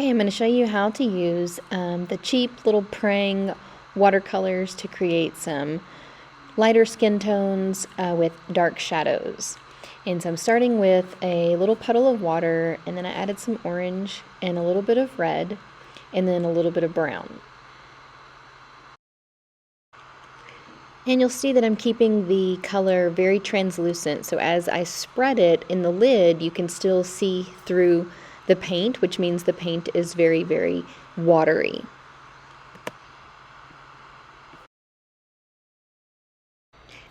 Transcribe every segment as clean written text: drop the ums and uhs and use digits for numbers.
Okay, I'm going to show you how to use the cheap little praying watercolors to create some lighter skin tones with dark shadows. And so I'm starting with a little puddle of water, and then I added some orange and a little bit of red and then a little bit of brown. And you'll see that I'm keeping the color very translucent, so as I spread it in the lid, you can still see through the paint, which means the paint is very, very watery.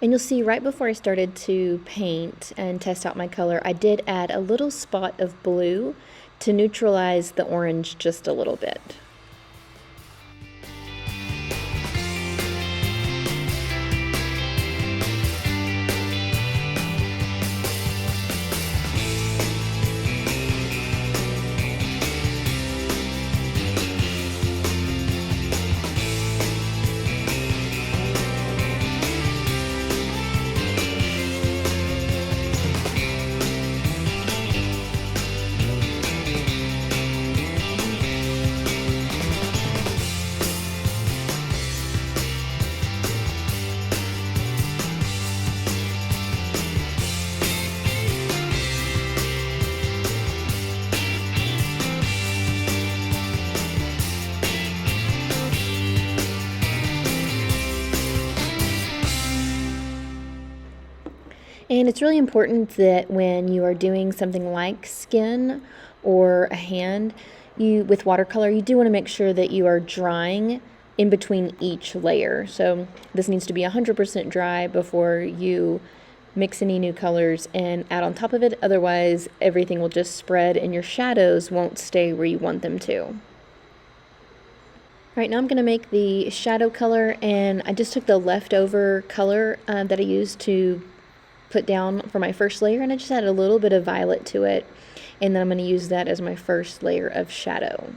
And you'll see right before I started to paint and test out my color, I did add a little spot of blue to neutralize the orange just a little bit. And it's really important that when you are doing something like skin or a hand, with watercolor, you do want to make sure that you are drying in between each layer. So this needs to be 100% dry before you mix any new colors and add on top of it. Otherwise, everything will just spread and your shadows won't stay where you want them to. Right now I'm going to make the shadow color, and I just took the leftover color that I used to put down for my first layer, and I just added a little bit of violet to it, and then I'm going to use that as my first layer of shadow.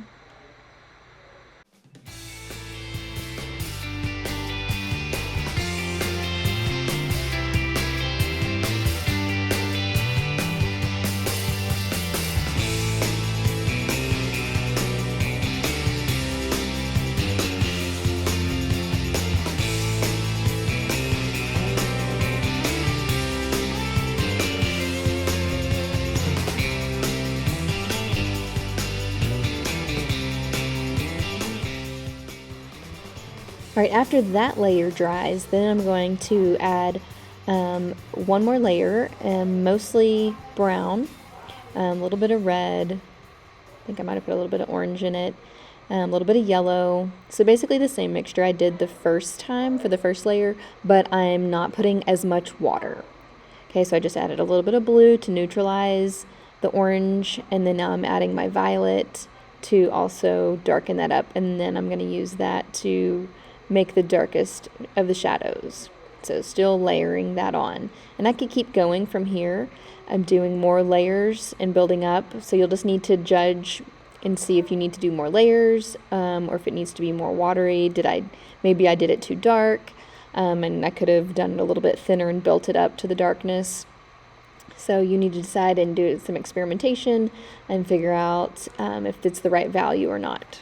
All right, after that layer dries, then I'm going to add one more layer, mostly brown, a little bit of red. I think I might have put a little bit of orange in it, a little bit of yellow. So basically the same mixture I did the first time for the first layer, but I'm not putting as much water. Okay, so I just added a little bit of blue to neutralize the orange, and then now I'm adding my violet to also darken that up, and then I'm going to use that to make the darkest of the shadows. So still layering that on, and I could keep going from here. I'm doing more layers and building up, so you'll just need to judge and see if you need to do more layers, or if it needs to be more watery. Maybe I did it too dark, and I could have done it a little bit thinner and built it up to the darkness. So you need to decide and do some experimentation and figure out if it's the right value or not.